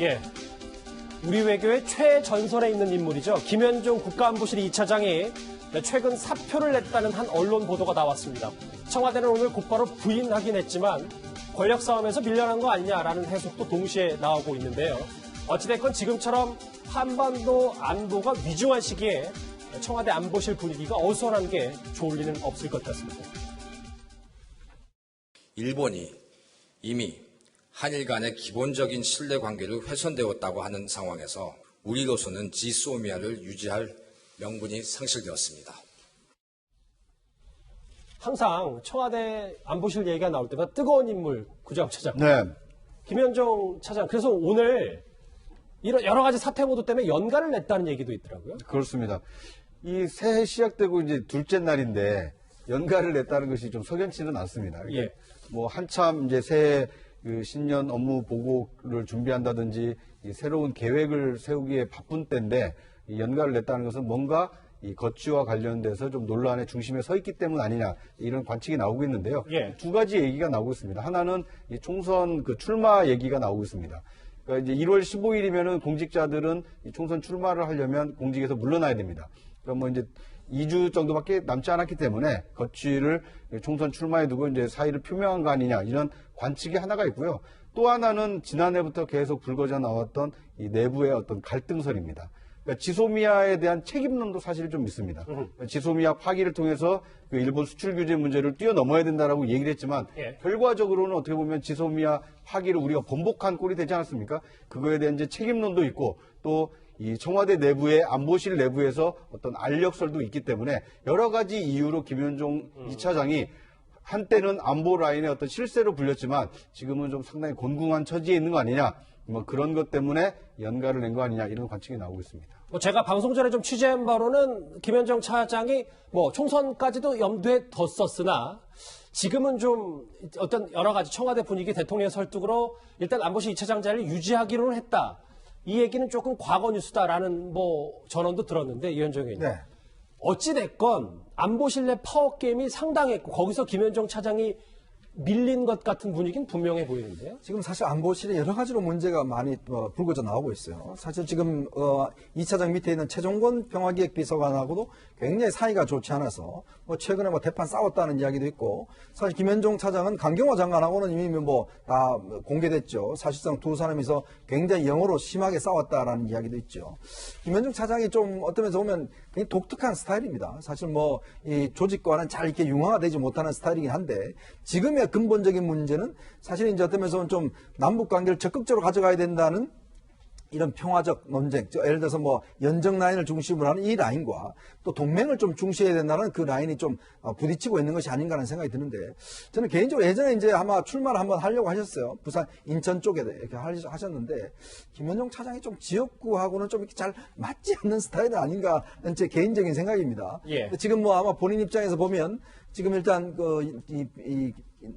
예, 우리 외교의 최전선에 있는 인물이죠. 김현종 국가안보실 2차장이 최근 사표를 냈다는 한 언론 보도가 나왔습니다. 청와대는 오늘 곧바로 부인하긴 했지만 권력 싸움에서 밀려난 거 아니냐라는 해석도 동시에 나오고 있는데요. 어찌됐건 지금처럼 한반도 안보가 위중한 시기에 청와대 안보실 분위기가 어수선한 게 좋을 리는 없을 것 같습니다. 일본이 이미 한일 간의 기본적인 신뢰 관계를 훼손되었다고 하는 상황에서 우리로서는 지소미아를 유지할 명분이 상실되었습니다. 항상 청와대 안보실 얘기가 나올 때마다 뜨거운 인물 구정차장. 네. 김현종 차장. 그래서 오늘 이런 여러 가지 사태 보도 때문에 연가를 냈다는 얘기도 있더라고요. 그렇습니다. 이 새해 시작되고 이제 둘째 날인데 연가를 냈다는 것이 좀 석연치는 않습니다. 예. 뭐 한참 이제 새해 그 신년 업무 보고를 준비한다든지 이 새로운 계획을 세우기에 바쁜 때인데 이 연가를 냈다는 것은 뭔가 이 거취와 관련돼서 좀 논란의 중심에 서 있기 때문 아니냐 이런 관측이 나오고 있는데요. 예. 두 가지 얘기가 나오고 있습니다. 하나는 이 총선 그 출마 얘기가 나오고 있습니다. 그러니까 이제 1월 15일이면은 공직자들은 이 총선 출마를 하려면 공직에서 물러나야 됩니다. 그러니까 뭐 이제 2주 정도밖에 남지 않았기 때문에 거취를 총선 출마에 두고 이제 사의를 표명한 거 아니냐 이런 관측이 하나가 있고요. 또 하나는 지난해부터 계속 불거져 나왔던 이 내부의 어떤 갈등설입니다. 그러니까 지소미아에 대한 책임론도 사실 좀 있습니다. 지소미아 파기를 통해서 그 일본 수출 규제 문제를 뛰어넘어야 된다라고 얘기를 했지만 예. 결과적으로는 어떻게 보면 지소미아 파기를 우리가 번복한 꼴이 되지 않았습니까? 그거에 대한 이제 책임론도 있고 또 이 청와대 내부의 안보실 내부에서 어떤 알력설도 있기 때문에 여러 가지 이유로 김현종 2차장이 한때는 안보 라인의 어떤 실세로 불렸지만 지금은 좀 상당히 곤궁한 처지에 있는 거 아니냐. 뭐 그런 것 때문에 연가를 낸 거 아니냐 이런 관측이 나오고 있습니다. 뭐 제가 방송 전에 좀 취재한 바로는 김현종 차장이 뭐 총선까지도 염두에 뒀었으나 지금은 좀 어떤 여러 가지 청와대 분위기 대통령 설득으로 일단 안보실 2차장 자리를 유지하기로는 했다. 이 얘기는 조금 과거 뉴스다라는 뭐 전언도 들었는데 이현정 의원님. 네. 어찌됐건 안보실 내 파워게임이 상당했고 거기서 김현종 차장이 밀린 것 같은 분위기는 분명해 보이는데요. 지금 사실 안보실에 여러 가지로 문제가 많이 불거져 나오고 있어요. 사실 지금 2차장 밑에 있는 최종권 평화기획비서관하고도 굉장히 사이가 좋지 않아서 뭐 최근에 뭐 대판 싸웠다는 이야기도 있고 사실 김현종 차장은 강경화 장관하고는 이미 뭐 다 공개됐죠. 사실상 두 사람이서 굉장히 영어로 심하게 싸웠다라는 이야기도 있죠. 김현종 차장이 좀 어떤 면에서 보면 굉장히 독특한 스타일입니다. 사실 뭐 이 조직과는 잘 이렇게 융화되지 못하는 스타일이긴 한데 지금의 근본적인 문제는 사실 이제 어떤 면에서는 좀 남북 관계를 적극적으로 가져가야 된다는 이런 평화적 논쟁, 예를 들어서 뭐 연정 라인을 중심으로 하는 이 라인과 또 동맹을 좀 중시해야 된다는 그 라인이 좀 부딪히고 있는 것이 아닌가 하는 생각이 드는데 저는 개인적으로 예전에 이제 아마 출마를 한번 하려고 하셨어요. 부산 인천 쪽에 이렇게 하셨는데 김현종 차장이 좀 지역구하고는 좀 이렇게 잘 맞지 않는 스타일은 아닌가 하는 제 개인적인 생각입니다. 예. 지금 뭐 아마 본인 입장에서 보면 지금 일단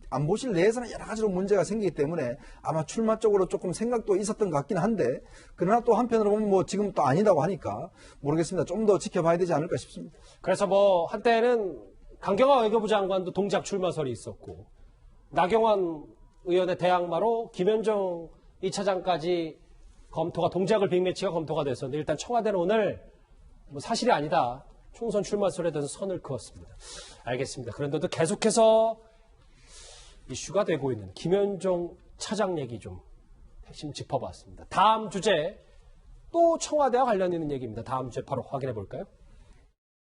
안보실 내에서는 여러 가지로 문제가 생기기 때문에 아마 출마 쪽으로 조금 생각도 있었던 것 같긴 한데 그러나 또 한편으로 보면 뭐 지금 또 아니다고 하니까 모르겠습니다. 좀 더 지켜봐야 되지 않을까 싶습니다. 그래서 뭐 한때는 강경화 외교부 장관도 동작 출마설이 있었고 나경원 의원의 대항마로 김현종 2차장까지 검토가 동작을 빅매치가 검토가 됐었는데 일단 청와대는 오늘 뭐 사실이 아니다. 총선 출마설에 대해서 선을 그었습니다. 알겠습니다. 그런데도 계속해서 이슈가 되고 있는 김현종 차장 얘기 좀 핵심 짚어봤습니다. 다음 주제 또 청와대와 관련 있는 얘기입니다. 다음 주제 바로 확인해 볼까요?